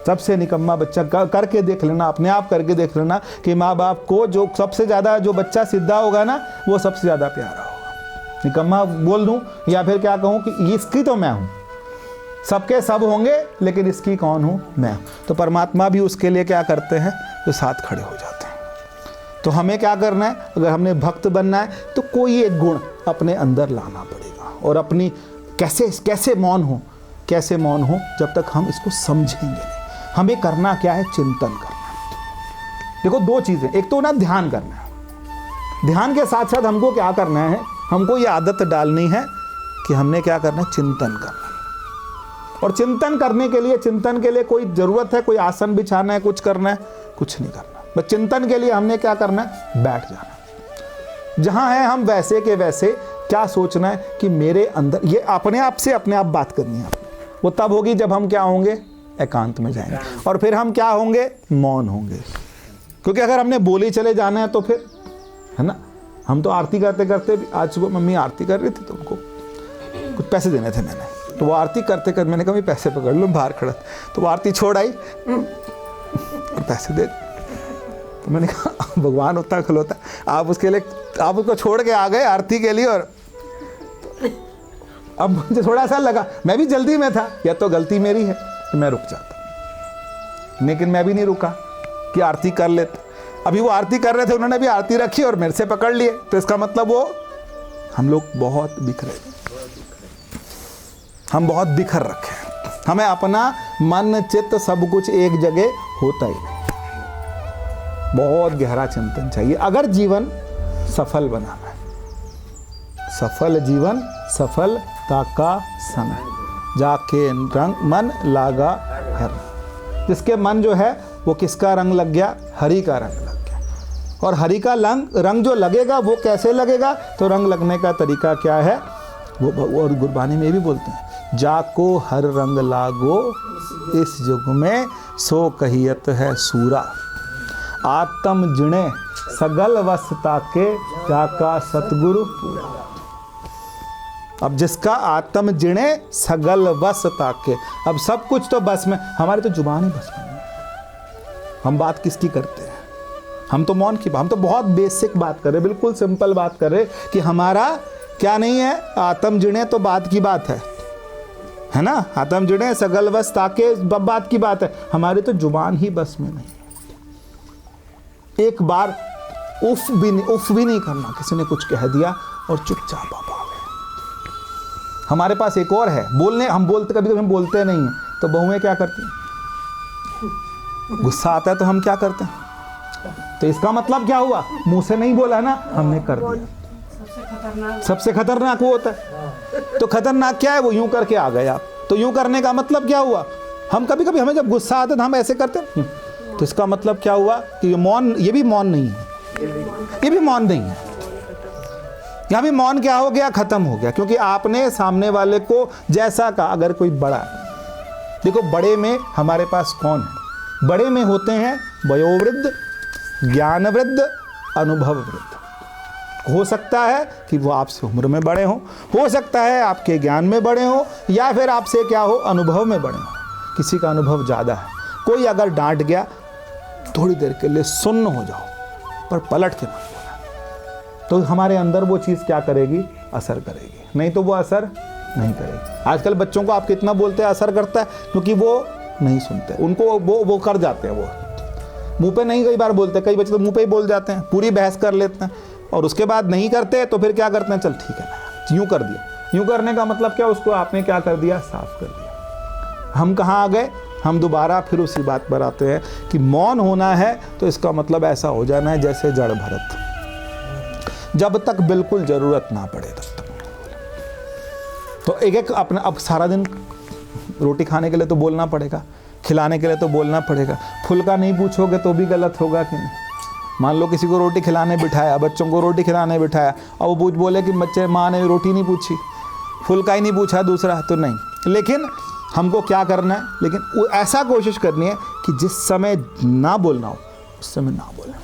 सबसे निकम्मा बच्चा करके देख लेना, अपने आप करके देख लेना कि माँ बाप को जो सबसे ज्यादा जो बच्चा सीधा होगा ना, वो सबसे ज्यादा प्यारा होगा। निकम्मा बोल दूं या फिर क्या कहूं कि इसकी तो मैं हूं, सबके सब होंगे लेकिन इसकी कौन हूं? मैं। तो परमात्मा भी उसके लिए क्या करते हैं? तो साथ खड़े हो जाते हैं। तो हमें क्या करना है? अगर हमने भक्त बनना है तो कोई एक गुण अपने अंदर लाना पड़ेगा। और अपनी कैसे मौन हो, कैसे मौन हो जब तक हम इसको समझेंगे नहीं। हमें करना क्या है? चिंतन करना। देखो दो चीजें, एक तो ना ध्यान करना है, ध्यान के साथ साथ हमको क्या करना है? हमको ये आदत डालनी है कि हमने क्या करना है? चिंतन करना। और चिंतन करने के लिए कोई जरूरत है, कोई आसन बिछाना है, कुछ करना है? कुछ नहीं करना। बस चिंतन के लिए हमने क्या करना है? बैठ जाना। जहां है हम वैसे के वैसे क्या सोचना है कि मेरे अंदर, ये अपने आप से अपने आप बात करनी है। वो तब होगी जब हम क्या होंगे? एकांत में जाएंगे। और फिर हम क्या होंगे? मौन होंगे। क्योंकि अगर हमने बोले चले जाना है तो फिर, है ना, हम तो आरती करते करते, आज सुबह मम्मी आरती कर रही थी तो उनको कुछ पैसे देने थे मैंने, तो वो आरती करते करते मैंने कहा पैसे पकड़ लो, बाहर खड़ा, तो वो आरती छोड़ आई और पैसे दे। तो मैंने कहा भगवान होता खलोता, आप उसके लिए, आप उसको छोड़ के आ गए आरती के लिए। और अब मुझे थोड़ा सा लगा, मैं भी जल्दी में था, या तो गलती मेरी है कि मैं रुक जाता, लेकिन मैं भी नहीं रुका कि आरती कर लेते। अभी वो आरती कर रहे थे, उन्होंने भी आरती रखी और मेरे से पकड़ लिए, तो इसका मतलब वो हम लोग बहुत बिखरे, हम बहुत बिखर रखे हैं। हमें अपना मन चित्त सब कुछ एक जगह होता ही नहीं। बहुत गहरा चिंतन चाहिए अगर जीवन सफल बनाना है। सफल जीवन सफलता का समय, जाके रंग मन लागा हर। जिसके मन जो है वो किसका रंग लग गया? हरि का रंग लग गया। और हरि का रंग जो लगेगा वो कैसे लगेगा? तो रंग लगने का तरीका क्या है? वो और गुरबानी में भी बोलते हैं, जाको हर रंग लागो इस युग में, सो कहियत है सूरा। आत्म जिणे सगल वसता के, जाका सतगुरु पूरा। अब जिसका आत्म जिणे सगल वसता के, अब सब कुछ तो बस में, हमारी तो जुबान ही बस में है। हम बात किसकी करते हैं? हम तो मौन की, हम तो बहुत बेसिक बात कर रहे, बिल्कुल सिंपल बात कर रहे कि हमारा क्या नहीं है? आत्म जिणे तो बात की बात है ना? आत्म जुड़े सगल वस ताके बात की बात है। हमारी तो जुबान ही बस में नहीं। एक बार उफ भी नहीं करना, किसी ने कुछ कह दिया और चुपचाप आप आ गए। हमारे पास एक और है बोलने, हम बोलते कभी कभी हम बोलते नहीं हैं, तो बहुएं क्या करती हैं? गुस्सा आता है तो हम क्या करते हैं? तो इसका मतलब क्या हुआ? मुंह से नहीं बोला ना, हमने कर दिया। सबसे खतरनाक वो होता है। तो खतरनाक क्या है? वो यूं करके आ गए आप। तो यूं करने का मतलब क्या हुआ? हम कभी कभी, हमें जब गुस्सा आता है तो हम ऐसे करते हैं, तो इसका मतलब क्या हुआ कि ये मौन, ये भी मौन नहीं है, ये भी मौन नहीं है। यहाँ भी मौन क्या हो गया? खत्म हो गया। क्योंकि आपने सामने वाले को जैसा कहा, अगर कोई बड़ा, देखो बड़े में हमारे पास कौन है? बड़े में होते हैं वयोवृद्ध, ज्ञानवृद्ध, अनुभव वृद्ध। हो सकता है कि वो आपसे उम्र में बड़े हों, हो सकता है आपके ज्ञान में बड़े हों, या फिर आपसे क्या हो? अनुभव में बड़े हों। किसी का अनुभव ज़्यादा है। कोई अगर डांट गया, थोड़ी देर के लिए सुन्न हो जाओ, पर पलट के मत बोला, तो हमारे अंदर वो चीज़ क्या करेगी? असर करेगी। नहीं तो वो असर नहीं करेगी। आजकल बच्चों को आप कितना बोलते हैं असर करता है, क्योंकि वो नहीं सुनते। उनको वो कर जाते हैं, वो मुंह पे नहीं कई बार बोलते, कई बच्चे तो मुंह पे ही बोल जाते हैं, पूरी बहस कर लेते हैं, और उसके बाद नहीं करते तो फिर क्या करते हैं? चल ठीक है, यूं कर दिया। यूं करने का मतलब क्या? उसको आपने क्या कर दिया? साफ कर दिया। हम कहाँ आ गए? हम दोबारा फिर उसी बात पर आते हैं कि मौन होना है तो इसका मतलब ऐसा हो जाना है जैसे जड़ भरत, जब तक बिल्कुल जरूरत ना पड़े तब तक। तो एक अपना, अब सारा दिन रोटी खाने के लिए तो बोलना पड़ेगा खिलाने के लिए तो बोलना पड़ेगा। फुल्का नहीं पूछोगे तो भी गलत होगा कि नहीं। मान लो किसी को रोटी खिलाने बिठाया, बच्चों को रोटी खिलाने बिठाया, और वो बोले कि बच्चे माँ ने रोटी नहीं पूछी, फुल्का ही नहीं पूछा दूसरा, तो नहीं। लेकिन हमको क्या करना है, लेकिन वो ऐसा कोशिश करनी है कि जिस समय ना बोलना हो उस समय ना बोलें,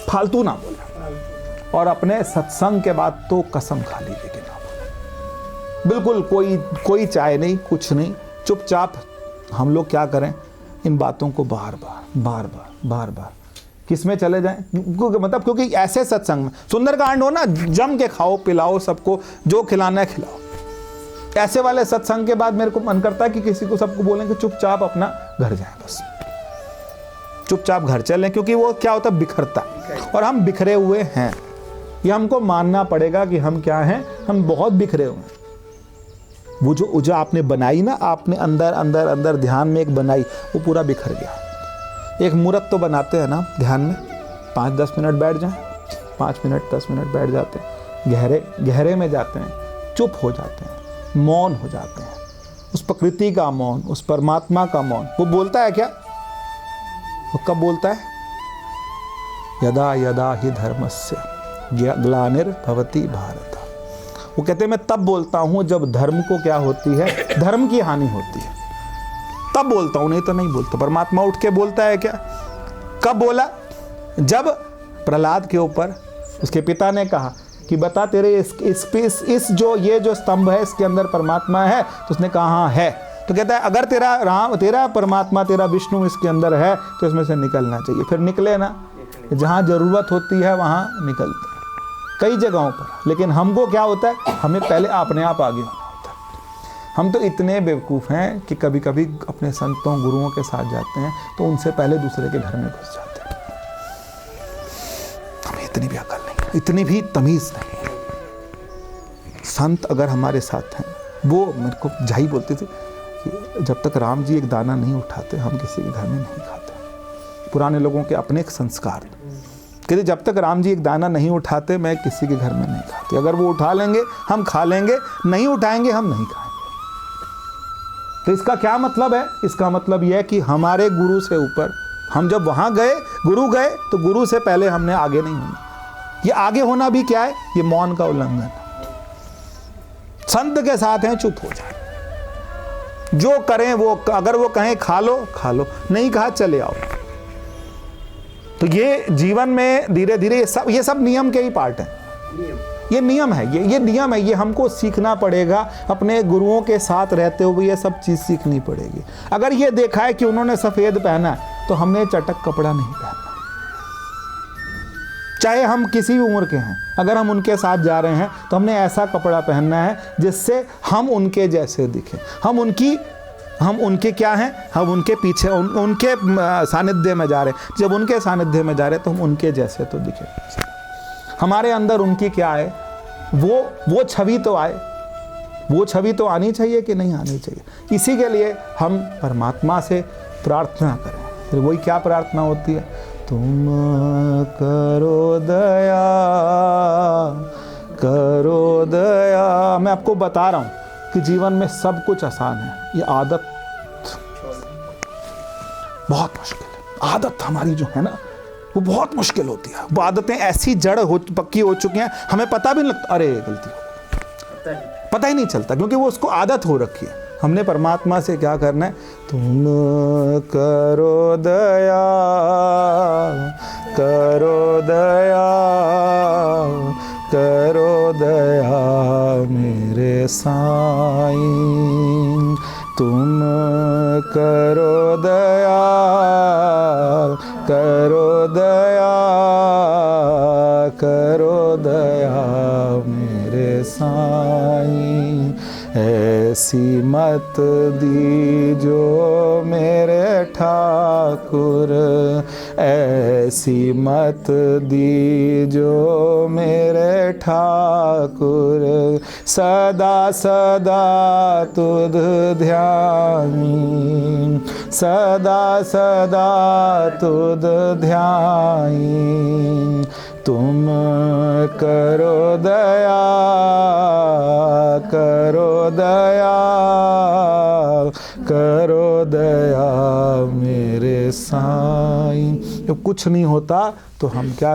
फालतू ना बोलें। और अपने सत्संग के बाद तो कसम खा ली लेकिन ना बोलें, बिल्कुल कोई चाय नहीं, कुछ नहीं, चुपचाप हम लोग क्या करें, इन बातों को बार बार किस में चले जाएं, मतलब क्योंकि ऐसे सत्संग में सुंदरकांड हो ना, जम के खाओ पिलाओ सबको, जो खिलाना है खिलाओ। ऐसे वाले सत्संग के बाद मेरे को मन करता है कि किसी को सबको बोलें कि चुपचाप अपना घर जाएं, बस चुपचाप घर चलें, क्योंकि वो क्या होता है, बिखरता, और हम बिखरे हुए हैं। ये हमको मानना पड़ेगा कि हम क्या हैं, हम बहुत बिखरे हुए हैं। वो जो आपने बनाई ना, आपने अंदर ध्यान में एक बनाई, वो पूरा बिखर गया। एक मुहूर्त तो बनाते हैं ना ध्यान में, 5-10 मिनट बैठ जाएं, 5 मिनट 10 मिनट बैठ जाते हैं, गहरे में जाते हैं, चुप हो जाते हैं, मौन हो जाते हैं। उस प्रकृति का मौन, उस परमात्मा का मौन। वो बोलता है क्या, वो कब बोलता है, यदा यदा ही धर्मस्य ग्लानिर्भवति भारत। वो कहते हैं मैं तब बोलता हूँ जब धर्म को क्या होती है, धर्म की हानि होती है, तब बोलता हूँ, नहीं तो नहीं बोलता। परमात्मा उठ के बोलता है क्या, कब बोला, जब प्रहलाद के ऊपर उसके पिता ने कहा कि बता तेरे इस जो स्तंभ है इसके अंदर परमात्मा है, तो उसने कहा हाँ है। तो कहता है अगर तेरा परमात्मा, तेरा विष्णु इसके अंदर है तो इसमें से निकलना चाहिए। फिर निकले ना, जहाँ जरूरत होती है वहाँ निकलते हैं, कई जगहों पर। लेकिन हमको क्या होता है, हमें पहले अपने आप आगे होना होता है। हम तो इतने बेवकूफ़ हैं कि कभी कभी अपने संतों गुरुओं के साथ जाते हैं तो उनसे पहले दूसरे के घर में घुस जाते हैं। हमें इतनी भी अकल नहीं, इतनी भी तमीज़ नहीं। संत अगर हमारे साथ हैं, वो मेरे को झाई बोलते थे कि जब तक राम जी एक दाना नहीं उठाते हम किसी के घर में नहीं खाते। पुराने लोगों के अपने एक संस्कार, कहते जब तक राम जी एक दाना नहीं उठाते मैं किसी के घर में नहीं खाती। अगर वो उठा लेंगे हम खा लेंगे, नहीं उठाएंगे हम नहीं खाएंगे। तो इसका क्या मतलब है, इसका मतलब यह है कि हमारे गुरु से ऊपर, हम जब वहाँ गए, गुरु गए, तो गुरु से पहले हमने आगे नहीं होना। ये आगे होना भी क्या है, ये मौन का उल्लंघन। संत के साथ हैं, चुप हो जाए, जो करें वो, अगर वो कहें खा लो खा लो, नहीं कहा चले आओ। तो ये जीवन में धीरे धीरे ये सब नियम के ही पार्ट हैं। ये नियम है, ये नियम है, ये हमको सीखना पड़ेगा। अपने गुरुओं के साथ रहते हुए ये सब चीज़ सीखनी पड़ेगी। अगर ये देखा है कि उन्होंने सफ़ेद पहना है तो हमने चटक कपड़ा नहीं पहनना। चाहे हम किसी भी उम्र के हैं, अगर हम उनके साथ जा रहे हैं तो हमने ऐसा कपड़ा पहनना है जिससे हम उनके जैसे दिखें। हम उनके क्या हैं, हम उनके पीछे, उनके सानिध्य में जा रहे हैं। जब उनके सानिध्य में जा रहे हैं तो हम उनके जैसे तो दिखें। हमारे अंदर उनकी क्या है, वो छवि तो आए, वो छवि तो आनी चाहिए कि नहीं आनी चाहिए। इसी के लिए हम परमात्मा से प्रार्थना करें। फिर वही क्या प्रार्थना होती है, तुम करो दया, करो दया। मैं आपको बता रहा हूँ कि जीवन में सब कुछ आसान है, ये आदत बहुत मुश्किल है। आदत हमारी जो है ना, वो बहुत मुश्किल होती है। वो आदतें ऐसी पक्की हो चुकी हैं, हमें पता भी नहीं लगता, अरे गलती हो गई, पता ही नहीं चलता, क्योंकि वो उसको आदत हो रखी है। हमने परमात्मा से क्या करना है, तुम करो दया, करो दया, करो दया मेरे साईं, तुम करो दया, करो दया, करो दया मेरे साईं। ऐसी मत दीजो मेरे ठाकुर, ऐसी मत दीजो मेरे ठाकुर, सदा सदा तुध ध्यानी, सदा सदा तुध ध्यानी। तुम करो दया, करो दया, करो दया मेरे साईं। जब कुछ नहीं होता तो हम क्या